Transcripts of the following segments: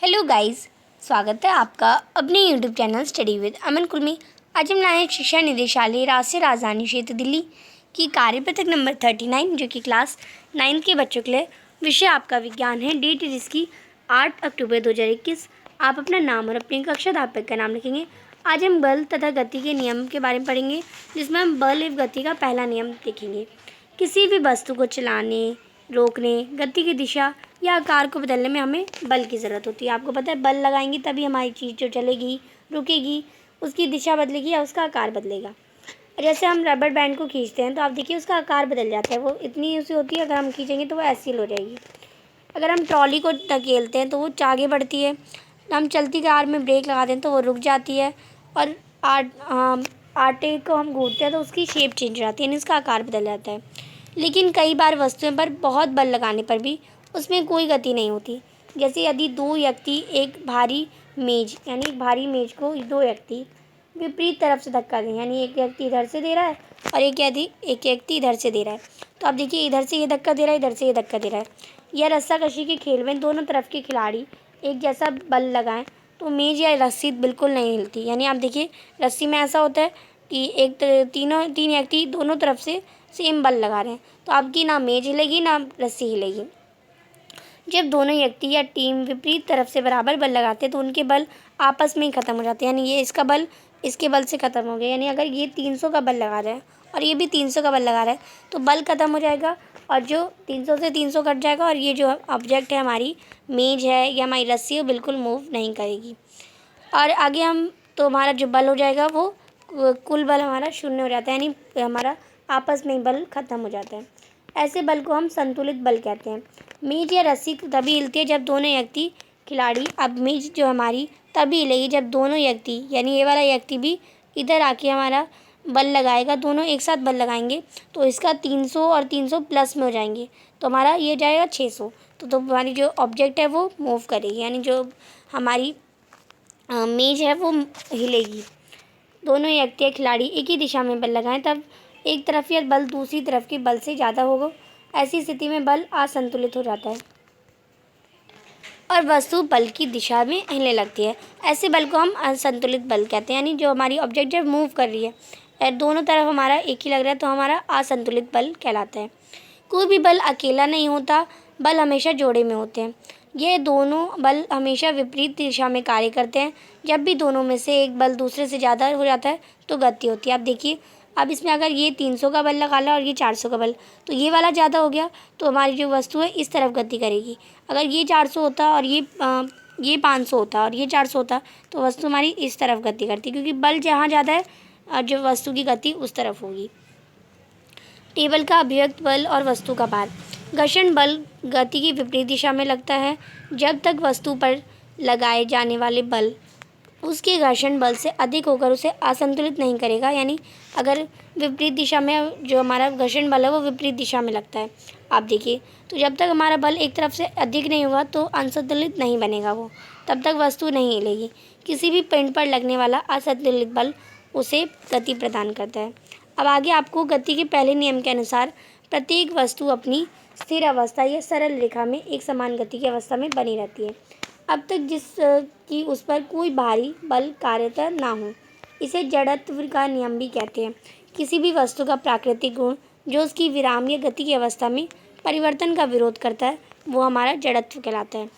Hello guys, स्वागत है आपका अपने यूट्यूब चैनल स्टडी विद अमन कुल में। आज हम लाए हैं शिक्षा निदेशालय राष्ट्रीय राजधानी क्षेत्र दिल्ली की कार्यपत्रक नंबर 39 जो कि क्लास 9 के बच्चों के लिए। विषय आपका विज्ञान है। डेट इसकी 8 अक्टूबर 2021। आप अपना नाम और अपनी कक्षा अध्यापक का नाम लिखेंगे। आज हम बल तथा गति के नियम के बारे में पढ़ेंगे, जिसमें हम बल एवं गति का पहला नियम देखेंगे। किसी भी वस्तु को चलाने, रोकने, गति की दिशा या आकार को बदलने में हमें बल की ज़रूरत होती है। आपको पता है, बल लगाएंगे तभी हमारी चीज़ जो चलेगी, रुकेगी, उसकी दिशा बदलेगी या उसका आकार बदलेगा। जैसे हम रबर बैंड को खींचते हैं तो आप देखिए उसका आकार बदल जाता है। वो इतनी सी होती है, अगर हम खींचेंगे तो वो ऐसी हो जाएगी। अगर हम ट्रॉली को धकेलते हैं तो वो आगे बढ़ती है। हम चलती कार में ब्रेक लगा दें तो वो रुक जाती है। और आटे को हम गूंथते हैं तो उसकी शेप चेंज हो जाती है, यानी उसका आकार बदल जाता है। लेकिन कई बार वस्तुओं पर बहुत बल लगाने पर भी उसमें कोई गति नहीं होती। जैसे यदि दो व्यक्ति एक भारी मेज को दो व्यक्ति विपरीत तरफ से धक्का दें, यानी एक व्यक्ति इधर से दे रहा है और एक व्यक्ति इधर से दे रहा है, तो आप देखिए इधर से ये धक्का दे रहा है, इधर से ये धक्का दे रहा है। यह रस्साकशी के खेल में दोनों तरफ के खिलाड़ी एक जैसा बल लगाएं तो मेज या रस्सी बिल्कुल नहीं हिलती। यानी आप देखिए रस्सी में ऐसा होता है कि तीन व्यक्ति दोनों तरफ से सेम बल लगा रहे हैं, तो आपकी ना मेज हिलेगी ना रस्सी हिलेगी। जब दोनों व्यक्ति या टीम विपरीत तरफ से बराबर बल लगाते हैं तो उनके बल आपस में ही ख़त्म हो जाते हैं। यानी ये इसका बल इसके बल से ख़त्म हो गया। यानी अगर ये 300 का बल लगा रहा है और ये भी 300 का बल लगा रहा है तो बल ख़त्म हो जाएगा और जो 300 से 300 कट जाएगा और ये जो ऑब्जेक्ट है, हमारी मेज है या हमारी रस्सी, वो बिल्कुल मूव नहीं करेगी। और आगे तो हमारा जो बल हो जाएगा वो कुल बल हमारा शून्य हो जाता है, यानी हमारा आपस में ही बल ख़त्म हो जाता है। ऐसे बल को हम संतुलित बल कहते हैं। मेज या रस्सी तभी हिलती है जब दोनों व्यक्ति खिलाड़ी, अब मेज जो हमारी तभी हिलेगी जब दोनों व्यक्ति, यानी ये वाला व्यक्ति भी इधर आके हमारा बल लगाएगा। दोनों एक साथ बल लगाएंगे तो इसका 300 और 300 प्लस में हो जाएंगे, तो हमारा ये जाएगा 600। तो हमारी जो ऑब्जेक्ट है वो मूव करेगी, यानी जो हमारी मेज है वो हिलेगी। दोनों व्यक्ति या खिलाड़ी एक ही दिशा में बल लगाएं तब एक तरफ या बल दूसरी तरफ के बल से ज़्यादा होगा। ऐसी स्थिति में बल असंतुलित हो जाता है और वस्तु बल की दिशा में हिलने लगती है। ऐसे बल को हम असंतुलित बल कहते हैं, यानी जो हमारी ऑब्जेक्ट जब मूव कर रही है और दोनों तरफ हमारा एक ही लग रहा है तो हमारा असंतुलित बल कहलाता है। कोई भी बल अकेला नहीं होता, बल हमेशा जोड़े में होते हैं। ये दोनों बल हमेशा विपरीत दिशा में कार्य करते हैं। जब भी दोनों में से एक बल दूसरे से ज़्यादा हो जाता है तो गति होती है। आप देखिए, अब इसमें अगर ये 300 का बल लगा ला और ये 400 का बल, तो ये वाला ज़्यादा हो गया तो हमारी जो वस्तु है इस तरफ गति करेगी। अगर ये 400 होता और ये 500 होता और ये 400 होता तो वस्तु हमारी इस तरफ गति करती, क्योंकि बल जहाँ ज़्यादा है जो वस्तु की गति उस तरफ होगी। टेबल का अभिव्यक्त बल और वस्तु का भार। घर्षण बल गति की विपरीत दिशा में लगता है। जब तक वस्तु पर लगाए जाने वाले बल उसके घर्षण बल से अधिक होकर उसे असंतुलित नहीं करेगा, यानी अगर विपरीत दिशा में जो हमारा घर्षण बल है वो विपरीत दिशा में लगता है, आप देखिए, तो जब तक हमारा बल एक तरफ से अधिक नहीं होगा तो असंतुलित नहीं बनेगा वो, तब तक वस्तु नहीं हिलेगी। किसी भी पिंड पर लगने वाला असंतुलित बल उसे गति प्रदान करता है। अब आगे आपको गति के पहले नियम के अनुसार प्रत्येक वस्तु अपनी स्थिर अवस्था या सरल रेखा में एक समान गति की अवस्था में बनी रहती है अब तक कि उस पर कोई भारी बल कार्यरत ना हो। इसे जड़त्व का नियम भी कहते हैं। किसी भी वस्तु का प्राकृतिक गुण जो उसकी विराम या गति की अवस्था में परिवर्तन का विरोध करता है वो हमारा जड़त्व कहलाता है।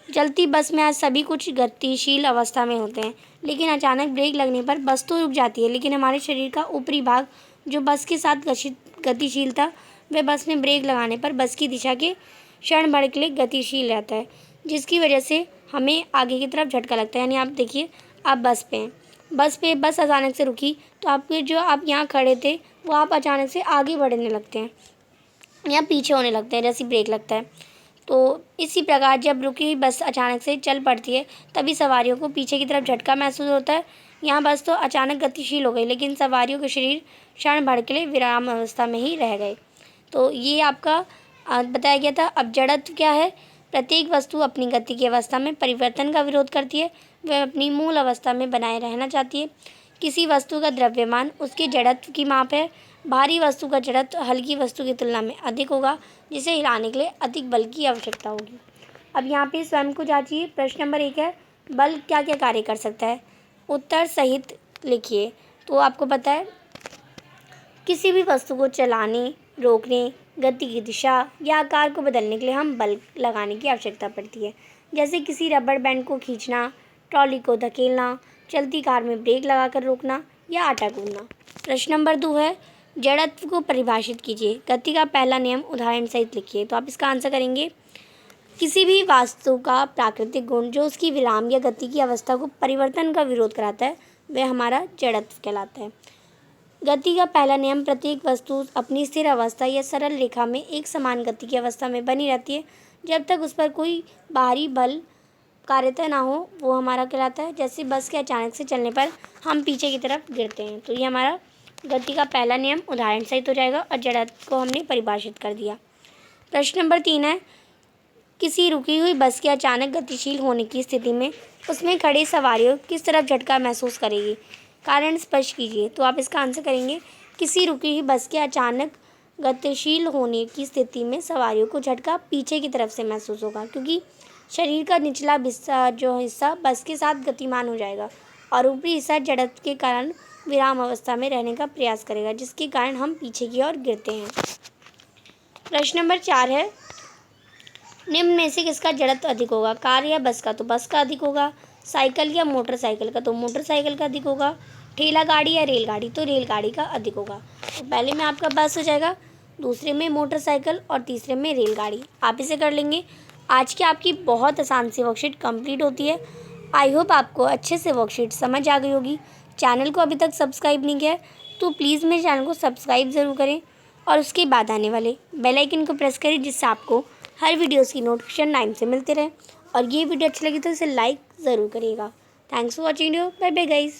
चलती बस में आज सभी कुछ गतिशील अवस्था में होते हैं, लेकिन अचानक ब्रेक लगने पर बस तो रुक जाती है, लेकिन हमारे शरीर का ऊपरी भाग जो बस के साथ गतिशील था वह बस में ब्रेक लगाने पर बस की दिशा के क्षण भर के लिए गतिशील रहता है, जिसकी वजह से हमें आगे की तरफ झटका लगता है। यानी आप देखिए, आप बस पे हैं, बस अचानक से रुकी तो आपके जो आप यहाँ खड़े थे वो आप अचानक से आगे बढ़ने लगते हैं या पीछे होने लगते हैं जैसे ब्रेक लगता है। तो इसी प्रकार जब रुकी बस अचानक से चल पड़ती है तभी सवारियों को पीछे की तरफ झटका महसूस होता है। यहाँ बस तो अचानक गतिशील हो गई, लेकिन सवारियों के शरीर क्षण भर के लिए विराम अवस्था में ही रह गए। तो ये आपका बताया गया था। अब जड़त्व क्या है? प्रत्येक वस्तु अपनी गति की अवस्था में परिवर्तन का विरोध करती है, वह अपनी मूल अवस्था में बनाए रहना चाहती है। किसी वस्तु का द्रव्यमान उसके जड़त्व की माप है। भारी वस्तु का जड़त्व हल्की वस्तु की तुलना में अधिक होगा, जिसे हिलाने के लिए अधिक बल की आवश्यकता होगी। अब यहाँ पे स्वयं को जांचिए। प्रश्न नंबर 1 है, बल क्या क्या कार्य कर सकता है? उत्तर सहित लिखिए। तो आपको पता है किसी भी वस्तु को चलाने, रोकने, गति की दिशा या आकार को बदलने के लिए हम बल लगाने की आवश्यकता पड़ती है। जैसे किसी रबड़ बैंड को खींचना, ट्रॉली को धकेलना, चलती कार में ब्रेक लगाकर रोकना या आटा गूंदना। प्रश्न नंबर 2 है, जड़त्व को परिभाषित कीजिए। गति का पहला नियम उदाहरण सहित लिखिए। तो आप इसका आंसर करेंगे, किसी भी वस्तु का प्राकृतिक गुण जो उसकी विराम या गति की अवस्था को परिवर्तन का विरोध कराता है वह हमारा जड़त्व कहलाता है। गति का पहला नियम, प्रत्येक वस्तु अपनी स्थिर अवस्था या सरल रेखा में एक समान गति की अवस्था में बनी रहती है जब तक उस पर कोई बाहरी बल कार्यतः ना हो, वो हमारा कहलाता है। जैसे बस के अचानक से चलने पर हम पीछे की तरफ गिरते हैं, तो ये हमारा गति का पहला नियम उदाहरण सहित हो जाएगा और जड़त्व को हमने परिभाषित कर दिया। प्रश्न नंबर 3 है, किसी रुकी हुई बस के अचानक गतिशील होने की स्थिति में उसमें खड़े सवारियों किस तरफ झटका महसूस करेगी? कारण स्पष्ट कीजिए। तो आप इसका आंसर करेंगे, किसी रुकी हुई बस के अचानक गतिशील होने की स्थिति में सवारियों को झटका पीछे की तरफ से महसूस होगा, क्योंकि शरीर का निचला हिस्सा बस के साथ गतिमान हो जाएगा और ऊपरी हिस्सा जड़त्व के कारण विराम अवस्था में रहने का प्रयास करेगा, जिसके कारण हम पीछे की ओर गिरते हैं। प्रश्न नंबर 4 है, निम्न में से किसका जड़त्व अधिक होगा? कार या बस का? तो बस का अधिक होगा। साइकिल या मोटरसाइकिल का? तो मोटरसाइकिल का अधिक होगा। ठेला गाड़ी या रेलगाड़ी? तो रेलगाड़ी का अधिक होगा। तो पहले में आपका बस हो जाएगा, दूसरे में मोटरसाइकिल और तीसरे में रेलगाड़ी। आप इसे कर लेंगे। आज की आपकी बहुत आसान सी वर्कशीट कंप्लीट होती है। आई होप आपको अच्छे से वर्कशीट समझ आ गई होगी। चैनल को अभी तक सब्सक्राइब नहीं किया है तो प्लीज़ मेरे चैनल को सब्सक्राइब ज़रूर करें और उसके बाद आने वाले बेल आइकन को प्रेस करें, जिससे आपको हर वीडियोस की नोटिफिकेशन टाइम से मिलते रहे। और ये वीडियो अच्छी लगी तो इसे लाइक ज़रूर करिएगा। Thanks for watching video. Bye bye guys.